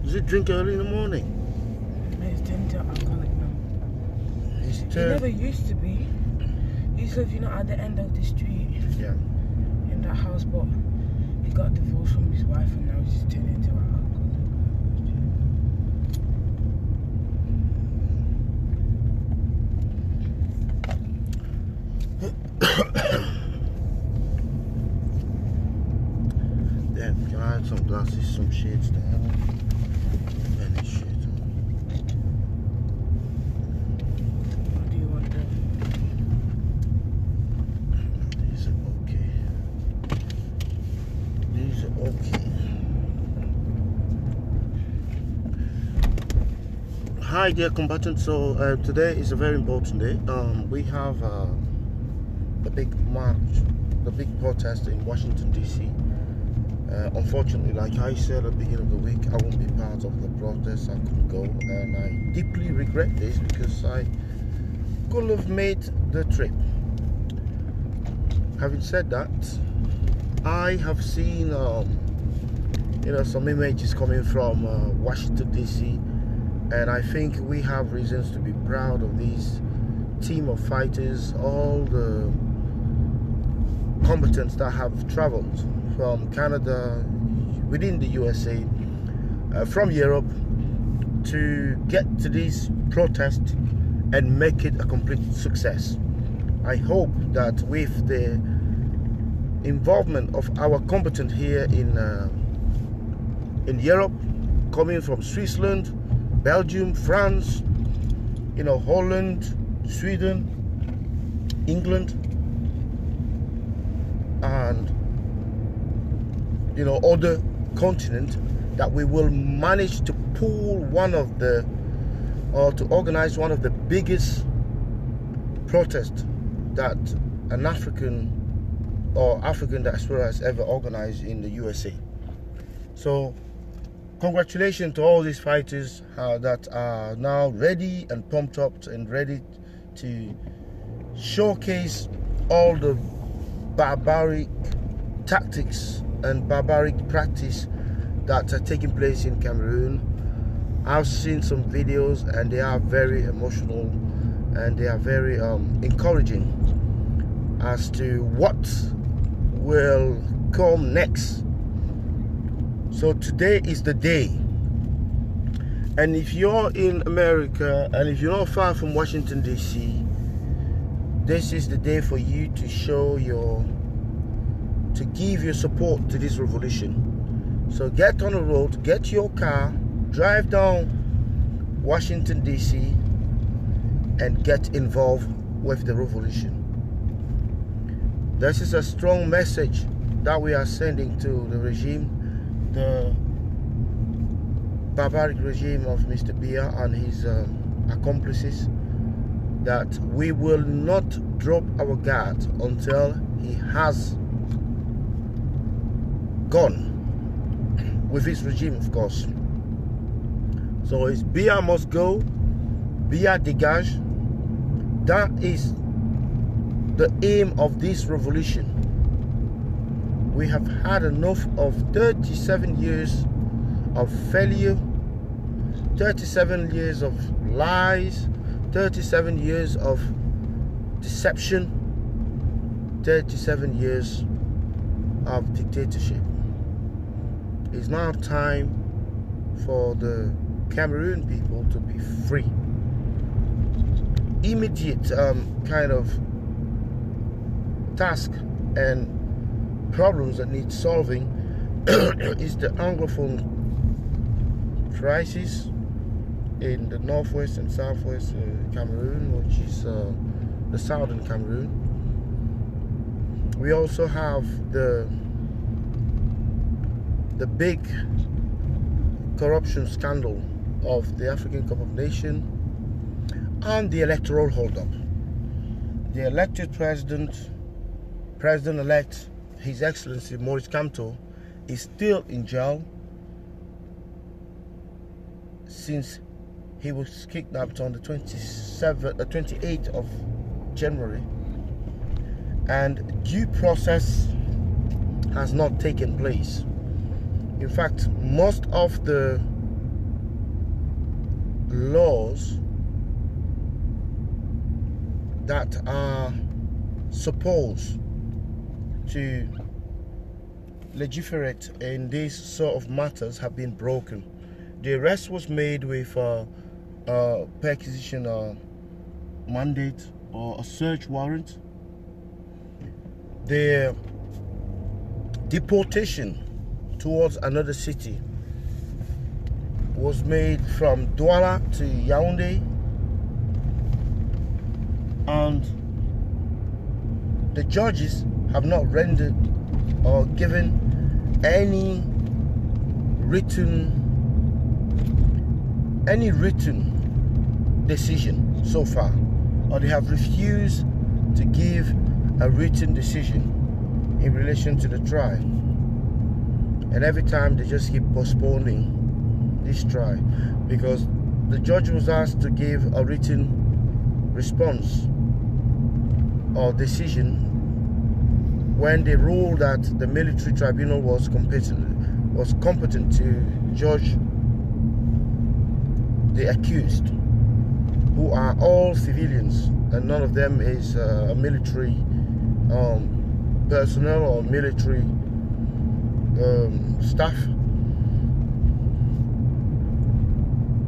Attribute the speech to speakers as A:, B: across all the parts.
A: Does he drink early in the morning?
B: He's turned to alcoholic now.
A: He's
B: He
A: turned.
B: never used to be. He used to live, at the end of the street.
A: Yeah.
B: In that house, but he got divorced from his wife and now he's turned into an alcoholic.
A: Then can I add some glasses, some shades there? Any shades?
B: What do you want there?
A: These are okay. These are okay. Hi dear combatants. So today is a very important day. We have the big march, the big protest in Washington DC. Unfortunately, like I said at the beginning of the week, I won't be part of the protest. I couldn't go, and I deeply regret this because I could have made the trip. Having said that, I have seen some images coming from Washington DC, and I think we have reasons to be proud of this team of fighters, all the combatants that have traveled from Canada, within the USA, from Europe, to get to this protest and make it a complete success. I hope that with the involvement of our combatant here in Europe, coming from Switzerland, Belgium, France, Holland, Sweden, England, and other continents, that we will manage to pull to organize one of the biggest protests that an African diaspora has ever organized in the USA. So congratulations to all these fighters that are now ready and pumped up and ready to showcase all the barbaric tactics and barbaric practice that are taking place in Cameroon. I've seen some videos and they are very emotional and they are very encouraging as to what will come next. So today is the day, and if you're in America and if you're not far from Washington DC, this is the day for you to give your support to this revolution. So get on the road, get your car, drive down Washington DC and get involved with the revolution. This is a strong message that we are sending to the regime, the barbaric regime of Mr. Biya and his accomplices, that we will not drop our guard until he has gone with his regime, of course. So it's Biya must go, Biya dégage. That is the aim of this revolution. We have had enough of 37 years of failure, 37 years of lies, 37 years of deception, 37 years of dictatorship. It's now time for the Cameroon people to be free. Immediate kind of task and problems that need solving is the Anglophone crisis in the northwest and southwest Cameroon, which is the southern Cameroon. We also have the big corruption scandal of the African Cup of Nations and the electoral holdup. The elected President-elect, His Excellency Maurice Kamto, is still in jail since he was kidnapped on the 28th of January, and due process has not taken place. In fact, most of the laws that are supposed to legiferate in these sort of matters have been broken. The arrest was made with a perquisition mandate or a search warrant. The deportation towards another city was made from Douala to Yaoundé, and the judges have not rendered or given any written decision so far, or they have refused to give a written decision in relation to the trial. And every time they just keep postponing this trial, because the judge was asked to give a written response or decision when they ruled that the military tribunal was competent to judge the accused, who are all civilians, and none of them is a military personnel or military staff.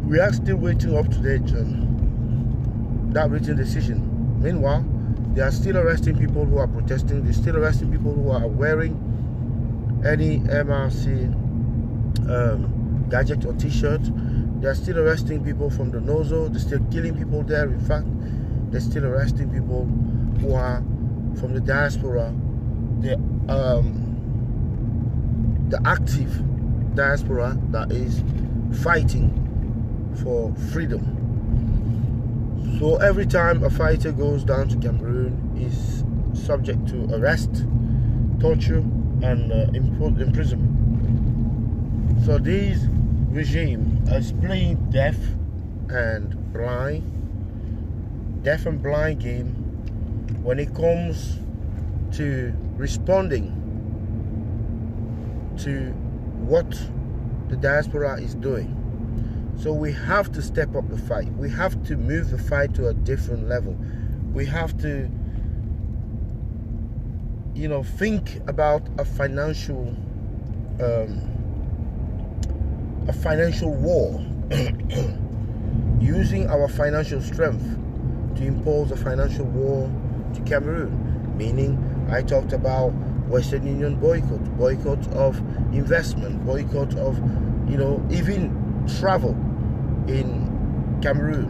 A: We are still waiting up to date on that written decision. Meanwhile, they are still arresting people who are protesting. They're still arresting people who are wearing any MRC gadget or t-shirt. They're still arresting people from the Nozo. They're still killing people there. In fact, they're still arresting people who are from the diaspora, the active diaspora that is fighting for freedom. So every time a fighter goes down to Cameroon, is subject to arrest, torture, and imprisonment. So this regime is playing deaf and blind game when it comes to responding to what the diaspora is doing. So we have to step up the fight. We have to move the fight to a different level. We have to, think about a financial war, using our financial strength to impose a financial war to Cameroon. Meaning, I talked about Western Union boycott of investment, boycott of, even travel in Cameroon,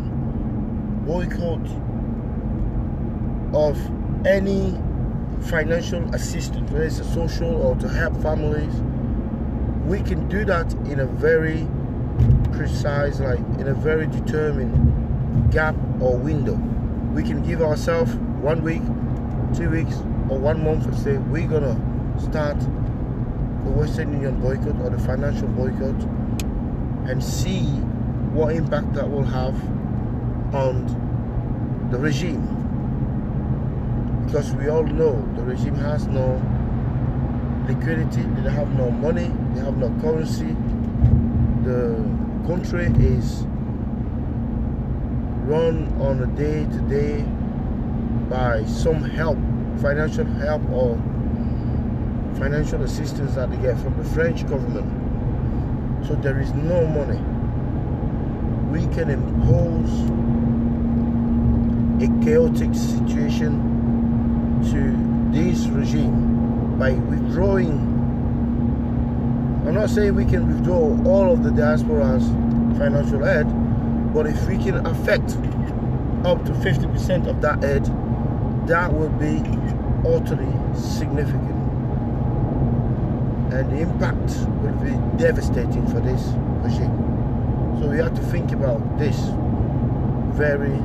A: boycott of any financial assistance, whether it's a social or to help families. We can do that in a very precise, in a very determined gap or window. We can give ourselves 1 week, 2 weeks, or 1 month and say we're gonna start the Western Union boycott or the financial boycott, and see what impact that will have on the regime. Because we all know the regime has no liquidity, they have no money, they have no currency. The country is run on a day-to-day by some help, financial help or financial assistance that they get from the French government. So there is no money. We can impose a chaotic situation to this regime by withdrawing. I'm not saying we can withdraw all of the diaspora's financial aid, but if we can affect up to 50% of that aid, that will be utterly significant. And the impact will be devastating for this regime. So we have to think about this very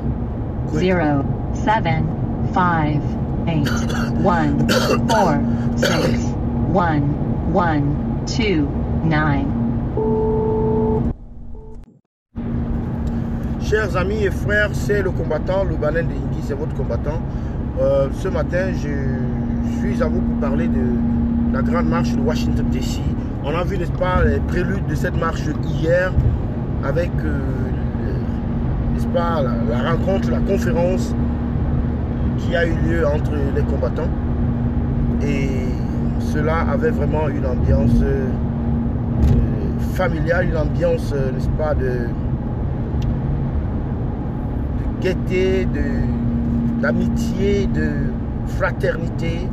A: quickly.
C: 0, 7, 5, 8, 1, 4, 6, 1, 1, 2, 9.
A: Chers amis et frères, c'est le combattant, le Banen de Ingi, c'est votre combattant. Ce matin, je suis à vous pour parler de la grande marche de Washington DC. On a vu, n'est-ce pas, les préludes de cette marche hier avec pas, la rencontre, la conférence qui a eu lieu entre les combattants. Et cela avait vraiment une ambiance familiale, une ambiance, n'est-ce pas, de gaieté, d'amitié, de fraternité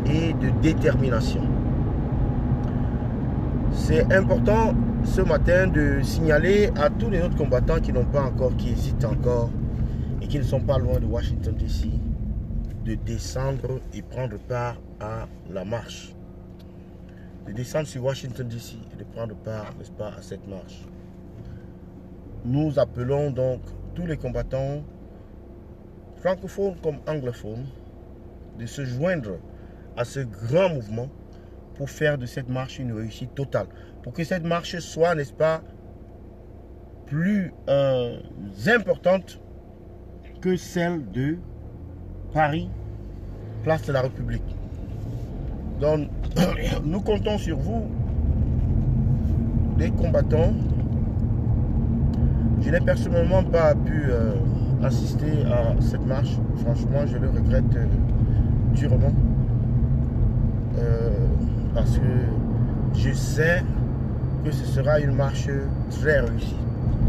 A: et de détermination. C'est important ce matin de signaler à tous les autres combattants qui n'ont pas encore, qui hésitent encore et qui ne sont pas loin de Washington DC, de descendre et prendre part à la marche. De descendre sur Washington DC et de prendre part, n'est-ce pas, à cette marche. Nous appelons donc tous les combattants, francophones comme anglophones, de se joindre à ce grand mouvement pour faire de cette marche une réussite totale. Pour que cette marche soit, n'est-ce pas, plus importante que celle de Paris, place de la République. Donc, nous comptons sur vous, les combattants. Je n'ai personnellement pas pu assister à cette marche. Franchement, je le regrette durement. Parce que je sais que ce sera une marche très réussie.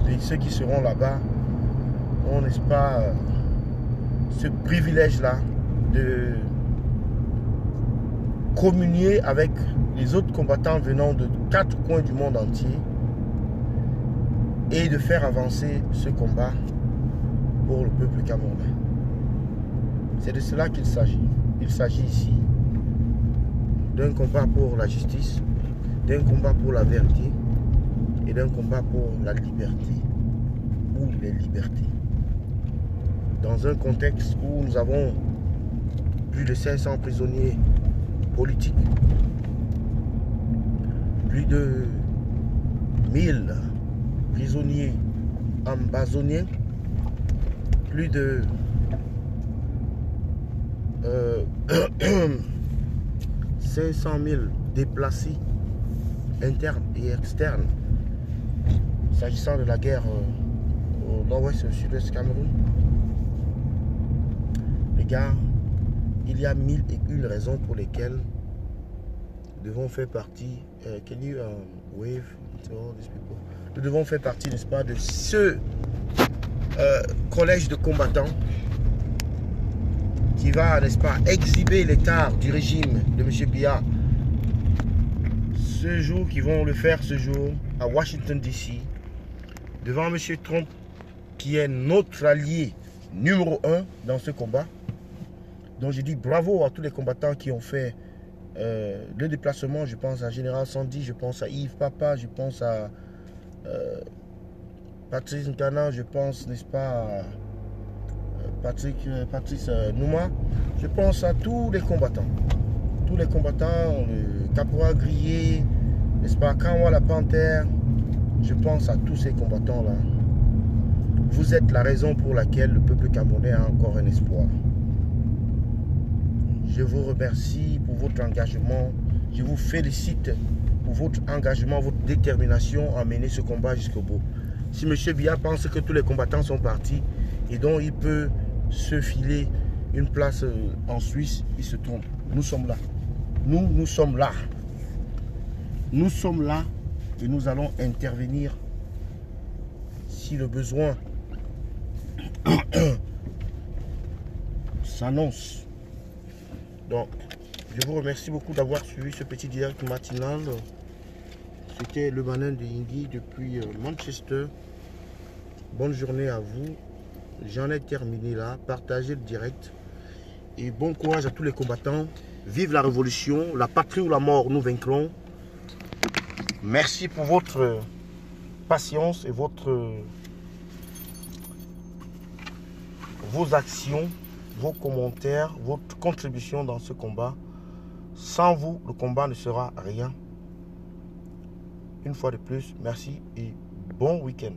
A: Et ceux qui seront là-bas ont, n'est-ce pas, ce privilège-là de communier avec les autres combattants venant de 4 coins du monde entier et de faire avancer ce combat pour le peuple camerounais. C'est de cela qu'il s'agit. Il s'agit ici d'un combat pour la justice, d'un combat pour la vérité et d'un combat pour la liberté ou les libertés. Dans un contexte où nous avons plus de 500 prisonniers politiques, plus de 1000 prisonniers ambassoniens, plus de 500 000 déplacés internes et externes s'agissant de la guerre au nord-ouest et au sud-ouest Cameroun. Les gars, il y a 1001 raisons pour lesquelles nous devons faire partie. Can you wave to all these people? Nous devons faire partie, n'est-ce pas, de ce collège de combattants qui va, n'est-ce pas, exhiber l'état du régime de M. Biya ce jour, qui vont le faire ce jour à Washington DC devant M. Trump, qui est notre allié numéro 1 dans ce combat. Donc je dis bravo à tous les combattants qui ont fait le déplacement. Je pense à Général Sandy, je pense à Yves Papa, je pense à Patrice Nkana, je pense, n'est-ce pas, à Patrice Nouma. Je pense à tous les combattants. Tous les combattants, le Caporal Grillé, n'est-ce pas, Kanwa la Panthère. Je pense à tous ces combattants-là. Vous êtes la raison pour laquelle le peuple camerounais a encore un espoir. Je vous remercie pour votre engagement. Je vous félicite pour votre engagement, votre détermination à mener ce combat jusqu'au bout. Si M. Biya pense que tous les combattants sont partis et donc il peut se filer une place en Suisse, il se trompe. Nous sommes là. Nous sommes là. Nous sommes là et nous allons intervenir si le besoin s'annonce. Donc, je vous remercie beaucoup d'avoir suivi ce petit direct matinal. C'était le Banin de Yingui depuis Manchester. Bonne journée à vous. J'en ai terminé là. Partagez le direct. Et bon courage à tous les combattants. Vive la révolution. La patrie ou la mort, nous vaincrons. Merci pour votre patience et vos actions, vos commentaires, votre contribution dans ce combat. Sans vous, le combat ne sera rien. Une fois de plus, merci et bon week-end.